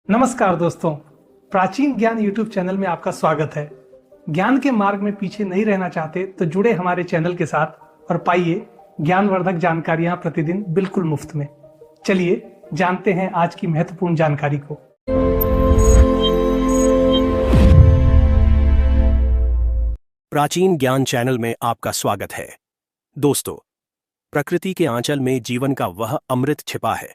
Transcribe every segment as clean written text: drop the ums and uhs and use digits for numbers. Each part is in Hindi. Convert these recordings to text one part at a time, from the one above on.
नमस्कार दोस्तों। प्राचीन ज्ञान यूट्यूब चैनल में आपका स्वागत है। ज्ञान के मार्ग में पीछे नहीं रहना चाहते तो जुड़े हमारे चैनल के साथ और पाइए ज्ञानवर्धक जानकारियां प्रतिदिन बिल्कुल मुफ्त में। चलिए जानते हैं आज की महत्वपूर्ण जानकारी को। प्राचीन ज्ञान चैनल में आपका स्वागत है। दोस्तों, प्रकृति के आंचल में जीवन का वह अमृत छिपा है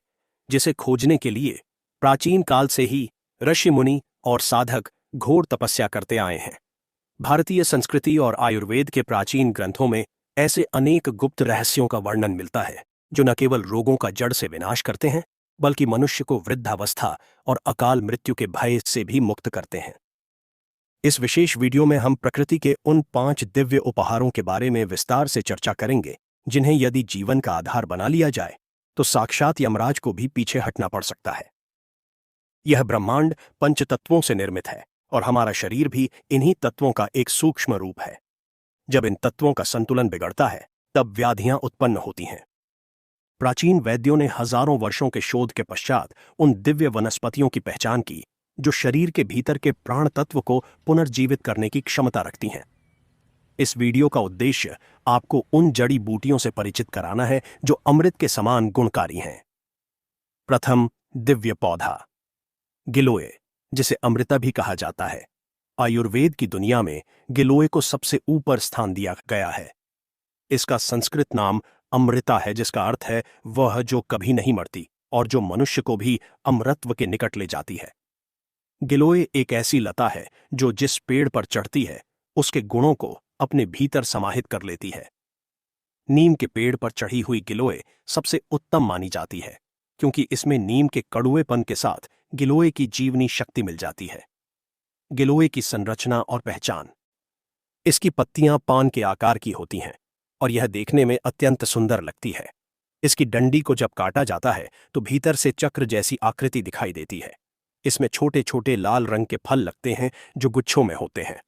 जिसे खोजने के लिए प्राचीन काल से ही ऋषि मुनि और साधक घोर तपस्या करते आए हैं। भारतीय संस्कृति और आयुर्वेद के प्राचीन ग्रंथों में ऐसे अनेक गुप्त रहस्यों का वर्णन मिलता है जो न केवल रोगों का जड़ से विनाश करते हैं बल्कि मनुष्य को वृद्धावस्था और अकाल मृत्यु के भय से भी मुक्त करते हैं। इस विशेष वीडियो में हम प्रकृति के उन 5 दिव्य उपहारों के बारे में विस्तार से चर्चा करेंगे जिन्हें यदि जीवन का आधार बना लिया जाए तो साक्षात यमराज को भी पीछे हटना पड़ सकता है। यह ब्रह्मांड पंचतत्वों से निर्मित है और हमारा शरीर भी इन्हीं तत्वों का एक सूक्ष्म रूप है। जब इन तत्वों का संतुलन बिगड़ता है तब व्याधियां उत्पन्न होती हैं। प्राचीन वैद्यों ने हजारों वर्षों के शोध के पश्चात उन दिव्य वनस्पतियों की पहचान की जो शरीर के भीतर के प्राण तत्व को पुनर्जीवित करने की क्षमता रखती हैं। इस वीडियो का उद्देश्य आपको उन जड़ी बूटियों से परिचित कराना है जो अमृत के समान गुणकारी हैं। प्रथम दिव्य पौधा गिलोय, जिसे अमृता भी कहा जाता है। आयुर्वेद की दुनिया में गिलोय को सबसे ऊपर स्थान दिया गया है। इसका संस्कृत नाम अमृता है जिसका अर्थ है वह जो कभी नहीं मरती और जो मनुष्य को भी अमरत्व के निकट ले जाती है। गिलोय एक ऐसी लता है जो जिस पेड़ पर चढ़ती है उसके गुणों को अपने भीतर समाहित कर लेती है। नीम के पेड़ पर चढ़ी हुई गिलोय सबसे उत्तम मानी जाती है क्योंकि इसमें नीम के कड़ुएपन के साथ गिलोय की जीवनी शक्ति मिल जाती है। गिलोय की संरचना और पहचान। इसकी पत्तियां पान के आकार की होती हैं और यह देखने में अत्यंत सुंदर लगती है। इसकी डंडी को जब काटा जाता है तो भीतर से चक्र जैसी आकृति दिखाई देती है। इसमें छोटे छोटे लाल रंग के फल लगते हैं जो गुच्छों में होते हैं।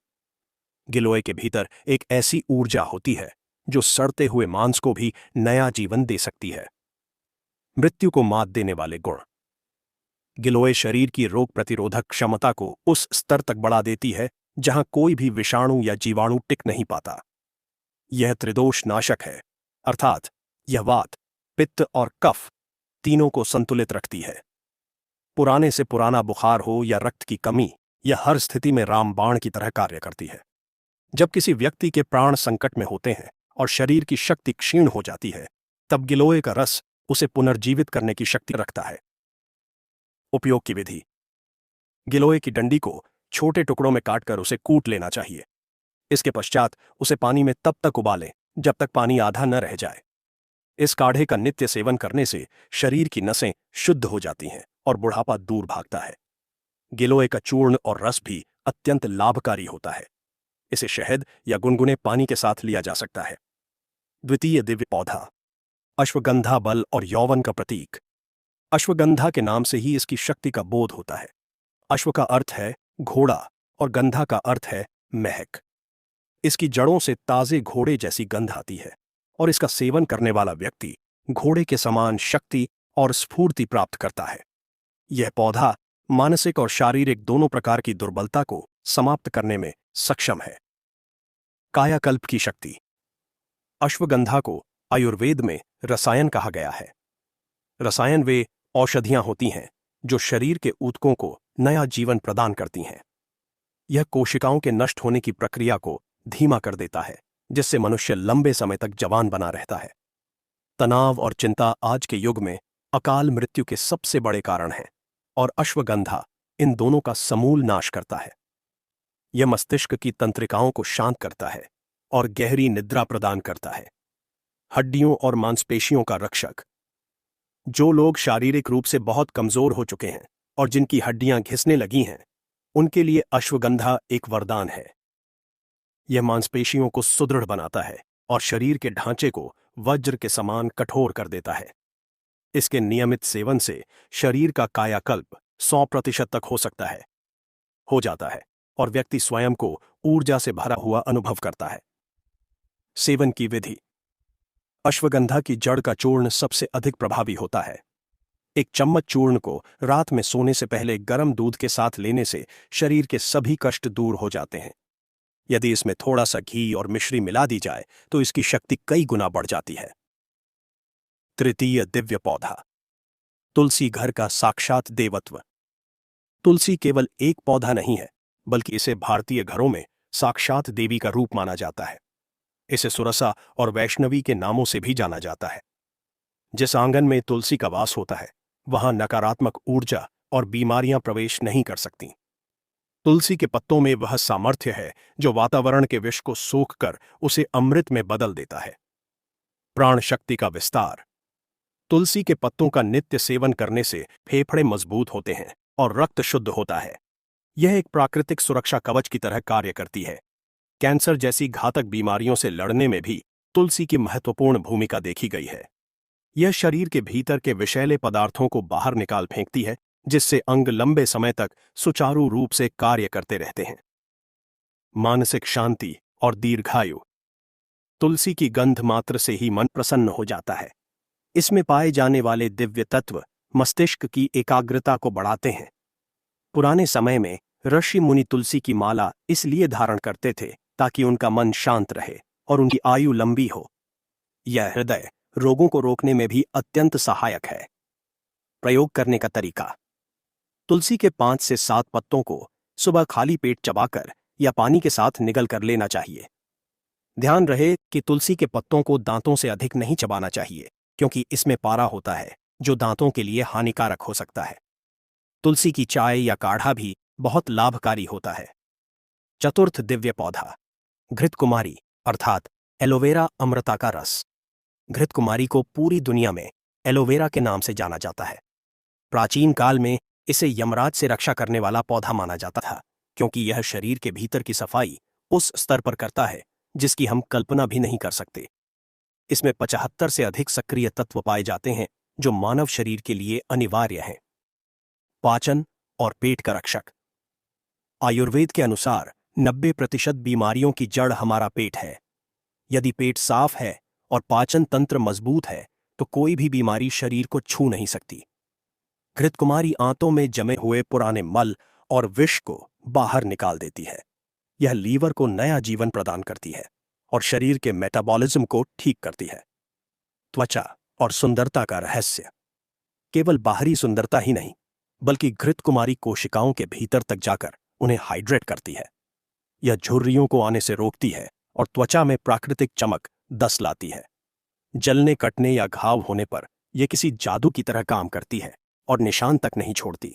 गिलोय के भीतर एक ऐसी ऊर्जा होती है जो सड़ते हुए मांस को भी नया जीवन दे सकती है। मृत्यु को मात देने वाले गुण। गिलोय शरीर की रोग प्रतिरोधक क्षमता को उस स्तर तक बढ़ा देती है जहां कोई भी विषाणु या जीवाणु टिक नहीं पाता। यह त्रिदोष नाशक है, अर्थात यह वात, पित्त और कफ तीनों को संतुलित रखती है। पुराने से पुराना बुखार हो या रक्त की कमी, यह हर स्थिति में रामबाण की तरह कार्य करती है। जब किसी व्यक्ति के प्राण संकट में होते हैं और शरीर की शक्ति क्षीण हो जाती है तब गिलोय का रस उसे पुनर्जीवित करने की शक्ति रखता है। उपयोग की विधि। गिलोय की डंडी को छोटे टुकड़ों में काटकर उसे कूट लेना चाहिए। इसके पश्चात उसे पानी में तब तक उबालें जब तक पानी आधा न रह जाए। इस काढ़े का नित्य सेवन करने से शरीर की नसें शुद्ध हो जाती हैं और बुढ़ापा दूर भागता है। गिलोय का चूर्ण और रस भी अत्यंत लाभकारी होता है। इसे शहद या गुनगुने पानी के साथ लिया जा सकता है। द्वितीय दिव्य पौधा अश्वगंधा, बल और यौवन का प्रतीक। अश्वगंधा के नाम से ही इसकी शक्ति का बोध होता है। अश्व का अर्थ है घोड़ा और गंधा का अर्थ है महक। इसकी जड़ों से ताजे घोड़े जैसी गंध आती है और इसका सेवन करने वाला व्यक्ति घोड़े के समान शक्ति और स्फूर्ति प्राप्त करता है। यह पौधा मानसिक और शारीरिक दोनों प्रकार की दुर्बलता को समाप्त करने में सक्षम है। कायाकल्प की शक्ति। अश्वगंधा को आयुर्वेद में रसायन कहा गया है। रसायन वे औषधियां होती हैं जो शरीर के ऊतकों को नया जीवन प्रदान करती हैं। यह कोशिकाओं के नष्ट होने की प्रक्रिया को धीमा कर देता है जिससे मनुष्य लंबे समय तक जवान बना रहता है। तनाव और चिंता आज के युग में अकाल मृत्यु के सबसे बड़े कारण हैं और अश्वगंधा इन दोनों का समूल नाश करता है। यह मस्तिष्क की तंत्रिकाओं को शांत करता है और गहरी निद्रा प्रदान करता है। हड्डियों और मांसपेशियों का रक्षक। जो लोग शारीरिक रूप से बहुत कमजोर हो चुके हैं और जिनकी हड्डियां घिसने लगी हैं उनके लिए अश्वगंधा एक वरदान है। यह मांसपेशियों को सुदृढ़ बनाता है और शरीर के ढांचे को वज्र के समान कठोर कर देता है। इसके नियमित सेवन से शरीर का कायाकल्प 100% तक हो जाता है और व्यक्ति स्वयं को ऊर्जा से भरा हुआ अनुभव करता है। सेवन की विधि। अश्वगंधा की जड़ का चूर्ण सबसे अधिक प्रभावी होता है। एक चम्मच चूर्ण को रात में सोने से पहले गर्म दूध के साथ लेने से शरीर के सभी कष्ट दूर हो जाते हैं। यदि इसमें थोड़ा सा घी और मिश्री मिला दी जाए तो इसकी शक्ति कई गुना बढ़ जाती है। तृतीय दिव्य पौधा, तुलसी घर का साक्षात देवत्व। तुलसी केवल एक पौधा नहीं है, बल्कि इसे भारतीय घरों में साक्षात देवी का रूप माना जाता है। इसे सुरसा और वैष्णवी के नामों से भी जाना जाता है। जिस आंगन में तुलसी का वास होता है, वहां नकारात्मक ऊर्जा और बीमारियां प्रवेश नहीं कर सकती। तुलसी के पत्तों में वह सामर्थ्य है जो वातावरण के विष को सोखकर उसे अमृत में बदल देता है। प्राण शक्ति का विस्तार। तुलसी के पत्तों का नित्य सेवन करने से फेफड़े मजबूत होते हैं और रक्त शुद्ध होता है। यह एक प्राकृतिक सुरक्षा कवच की तरह कार्य करती है। कैंसर जैसी घातक बीमारियों से लड़ने में भी तुलसी की महत्वपूर्ण भूमिका देखी गई है। यह शरीर के भीतर के विषैले पदार्थों को बाहर निकाल फेंकती है, जिससे अंग लंबे समय तक सुचारू रूप से कार्य करते रहते हैं। मानसिक शांति और दीर्घायु। तुलसी की गंध मात्र से ही मन प्रसन्न हो जाता है। इसमें पाए जाने वाले दिव्य तत्व मस्तिष्क की एकाग्रता को बढ़ाते हैं। पुराने समय में ऋषि मुनि तुलसी की माला इसलिए धारण करते थे ताकि उनका मन शांत रहे और उनकी आयु लंबी हो। यह हृदय रोगों को रोकने में भी अत्यंत सहायक है। प्रयोग करने का तरीका। तुलसी के 5 से 7 पत्तों को सुबह खाली पेट चबाकर या पानी के साथ निगल कर लेना चाहिए। ध्यान रहे कि तुलसी के पत्तों को दांतों से अधिक नहीं चबाना चाहिए, क्योंकि इसमें पारा होता है जो दांतों के लिए हानिकारक हो सकता है। तुलसी की चाय या काढ़ा भी बहुत लाभकारी होता है। चतुर्थ दिव्य पौधा, घृतकुमारी अर्थात एलोवेरा अमृता का रस। घृतकुमारी को पूरी दुनिया में एलोवेरा के नाम से जाना जाता है। प्राचीन काल में इसे यमराज से रक्षा करने वाला पौधा माना जाता था, क्योंकि यह शरीर के भीतर की सफाई उस स्तर पर करता है जिसकी हम कल्पना भी नहीं कर सकते। इसमें 75 से अधिक सक्रिय तत्व पाए जाते हैं जो मानव शरीर के लिए अनिवार्य हैं। पाचन और पेट का रक्षक। आयुर्वेद के अनुसार 90% बीमारियों की जड़ हमारा पेट है। यदि पेट साफ है और पाचन तंत्र मजबूत है तो कोई भी बीमारी शरीर को छू नहीं सकती। घृतकुमारी आंतों में जमे हुए पुराने मल और विष को बाहर निकाल देती है। यह लीवर को नया जीवन प्रदान करती है और शरीर के मेटाबॉलिज्म को ठीक करती है। त्वचा और सुंदरता का रहस्य। केवल बाहरी सुंदरता ही नहीं, बल्कि घृतकुमारी कोशिकाओं के भीतर तक जाकर उन्हें हाइड्रेट करती है। यह झुर्रियों को आने से रोकती है और त्वचा में प्राकृतिक चमक दस लाती है। जलने, कटने या घाव होने पर यह किसी जादू की तरह काम करती है और निशान तक नहीं छोड़ती।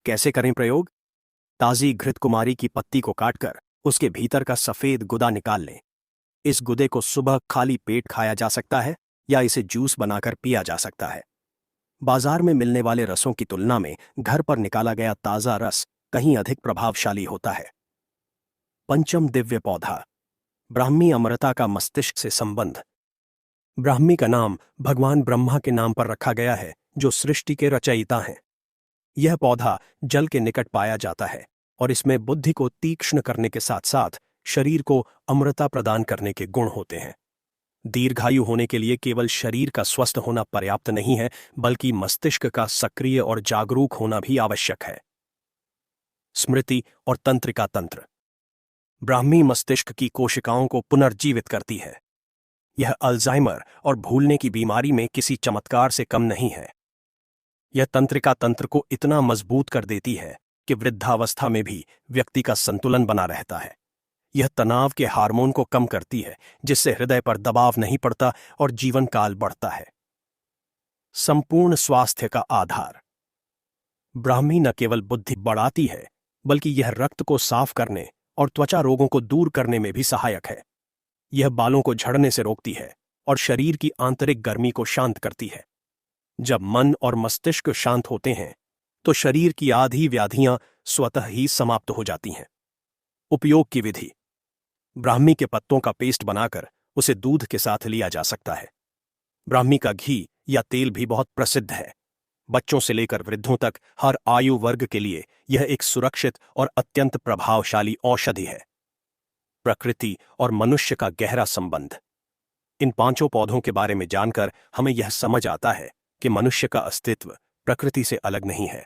कैसे करें प्रयोग? ताजी घृतकुमारी की पत्ती को काटकर उसके भीतर का सफेद गुदा निकाल लें। इस गुदे को सुबह खाली पेट खाया जा सकता है या इसे जूस बनाकर पिया जा सकता है। बाजार में मिलने वाले रसों की तुलना में घर पर निकाला गया ताजा रस कहीं अधिक प्रभावशाली होता है। पंचम दिव्य पौधा, ब्राह्मी अमृता का मस्तिष्क से संबंध। ब्राह्मी का नाम भगवान ब्रह्मा के नाम पर रखा गया है, जो सृष्टि के रचयिता हैं। यह पौधा जल के निकट पाया जाता है और इसमें बुद्धि को तीक्ष्ण करने के साथ साथ शरीर को अमृता प्रदान करने के गुण होते हैं। दीर्घायु होने के लिए केवल शरीर का स्वस्थ होना पर्याप्त नहीं है, बल्कि मस्तिष्क का सक्रिय और जागरूक होना भी आवश्यक है। स्मृति और तंत्रिका तंत्र। ब्राह्मी मस्तिष्क की कोशिकाओं को पुनर्जीवित करती है। यह अल्जाइमर और भूलने की बीमारी में किसी चमत्कार से कम नहीं है। यह तंत्रिका तंत्र को इतना मजबूत कर देती है कि वृद्धावस्था में भी व्यक्ति का संतुलन बना रहता है। यह तनाव के हार्मोन को कम करती है, जिससे हृदय पर दबाव नहीं पड़ता और जीवन काल बढ़ता है। संपूर्ण स्वास्थ्य का आधार। ब्राह्मी न केवल बुद्धि बढ़ाती है, बल्कि यह रक्त को साफ करने और त्वचा रोगों को दूर करने में भी सहायक है। यह बालों को झड़ने से रोकती है और शरीर की आंतरिक गर्मी को शांत करती है। जब मन और मस्तिष्क शांत होते हैं तो शरीर की आधी व्याधियां स्वतः ही समाप्त हो जाती हैं। उपयोग की विधि। ब्राह्मी के पत्तों का पेस्ट बनाकर उसे दूध के साथ लिया जा सकता है। ब्राह्मी का घी या तेल भी बहुत प्रसिद्ध है। बच्चों से लेकर वृद्धों तक हर आयु वर्ग के लिए यह एक सुरक्षित और अत्यंत प्रभावशाली औषधि है। प्रकृति और मनुष्य का गहरा संबंध। इन 5 पौधों के बारे में जानकर हमें यह समझ आता है कि मनुष्य का अस्तित्व प्रकृति से अलग नहीं है।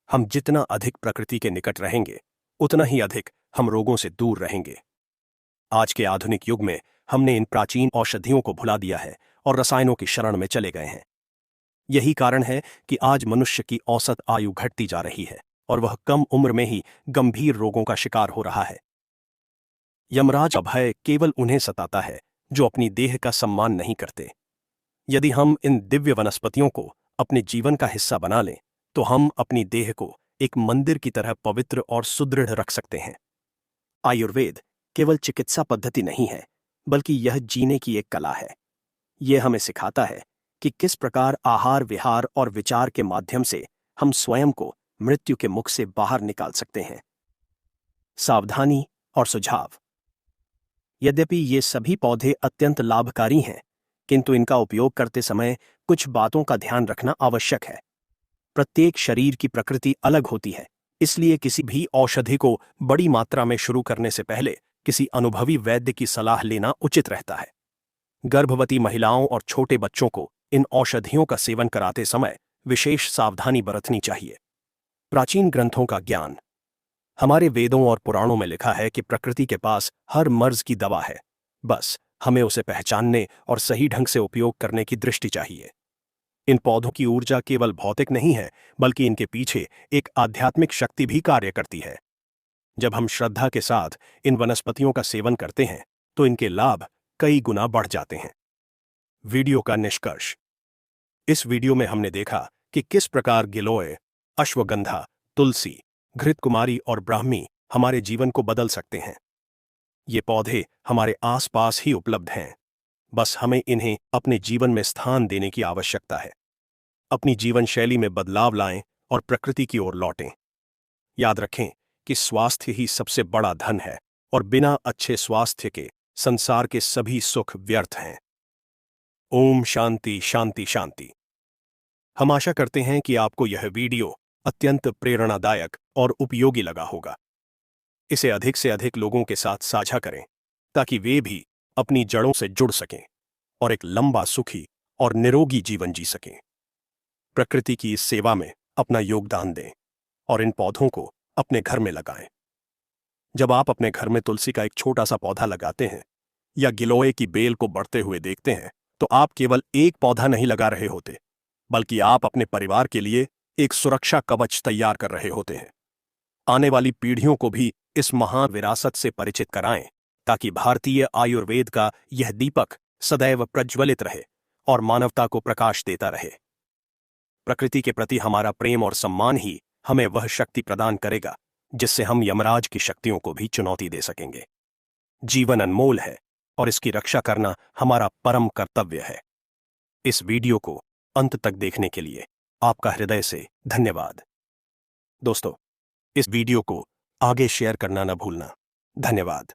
हम जितना अधिक प्रकृति के निकट रहेंगे, उतना ही अधिक हम रोगों से दूर रहेंगे। आज के आधुनिक युग में हमने इन प्राचीन औषधियों को भुला दिया है और रसायनों की शरण में चले गए हैं। यही कारण है कि आज मनुष्य की औसत आयु घटती जा रही है और वह कम उम्र में ही गंभीर रोगों का शिकार हो रहा है। यमराज का भय केवल उन्हें सताता है जो अपनी देह का सम्मान नहीं करते। यदि हम इन दिव्य वनस्पतियों को अपने जीवन का हिस्सा बना लें, तो हम अपनी देह को एक मंदिर की तरह पवित्र और सुदृढ़ रख सकते हैं। आयुर्वेद केवल चिकित्सा पद्धति नहीं है, बल्कि यह जीने की एक कला है। यह हमें सिखाता है कि किस प्रकार आहार, विहार और विचार के माध्यम से हम स्वयं को मृत्यु के मुख से बाहर निकाल सकते हैं। सावधानी और सुझाव। यद्यपि ये सभी पौधे अत्यंत लाभकारी हैं, किंतु इनका उपयोग करते समय कुछ बातों का ध्यान रखना आवश्यक है। प्रत्येक शरीर की प्रकृति अलग होती है, इसलिए किसी भी औषधि को बड़ी मात्रा में शुरू करने से पहले किसी अनुभवी वैद्य की सलाह लेना उचित रहता है। गर्भवती महिलाओं और छोटे बच्चों को इन औषधियों का सेवन कराते समय विशेष सावधानी बरतनी चाहिए। प्राचीन ग्रंथों का ज्ञान। हमारे वेदों और पुराणों में लिखा है कि प्रकृति के पास हर मर्ज की दवा है, बस हमें उसे पहचानने और सही ढंग से उपयोग करने की दृष्टि चाहिए। इन पौधों की ऊर्जा केवल भौतिक नहीं है, बल्कि इनके पीछे एक आध्यात्मिक शक्ति भी कार्य करती है। जब हम श्रद्धा के साथ इन वनस्पतियों का सेवन करते हैं, तो इनके लाभ कई गुना बढ़ जाते हैं। वीडियो का निष्कर्ष। इस वीडियो में हमने देखा कि किस प्रकार गिलोय, अश्वगंधा, तुलसी, घृतकुमारी और ब्राह्मी हमारे जीवन को बदल सकते हैं। ये पौधे हमारे आसपास ही उपलब्ध हैं, बस हमें इन्हें अपने जीवन में स्थान देने की आवश्यकता है। अपनी जीवन शैली में बदलाव लाएं और प्रकृति की ओर लौटें। याद रखें कि स्वास्थ्य ही सबसे बड़ा धन है और बिना अच्छे स्वास्थ्य के संसार के सभी सुख व्यर्थ हैं। ओम शांति शांति शांति। हम आशा करते हैं कि आपको यह वीडियो अत्यंत प्रेरणादायक और उपयोगी लगा होगा। इसे अधिक से अधिक लोगों के साथ साझा करें ताकि वे भी अपनी जड़ों से जुड़ सकें और एक लंबा, सुखी और निरोगी जीवन जी सकें। प्रकृति की इस सेवा में अपना योगदान दें और इन पौधों को अपने घर में लगाएं। जब आप अपने घर में तुलसी का एक छोटा सा पौधा लगाते हैं या गिलोय की बेल को बढ़ते हुए देखते हैं, तो आप केवल एक पौधा नहीं लगा रहे होते, बल्कि आप अपने परिवार के लिए एक सुरक्षा कवच तैयार कर रहे होते हैं। आने वाली पीढ़ियों को भी इस महान विरासत से परिचित कराएं, ताकि भारतीय आयुर्वेद का यह दीपक सदैव प्रज्वलित रहे और मानवता को प्रकाश देता रहे। प्रकृति के प्रति हमारा प्रेम और सम्मान ही हमें वह शक्ति प्रदान करेगा जिससे हम यमराज की शक्तियों को भी चुनौती दे सकेंगे। जीवन अनमोल है और इसकी रक्षा करना हमारा परम कर्तव्य है। इस वीडियो को अंत तक देखने के लिए आपका हृदय से धन्यवाद। दोस्तों, इस वीडियो को आगे शेयर करना न भूलना। धन्यवाद।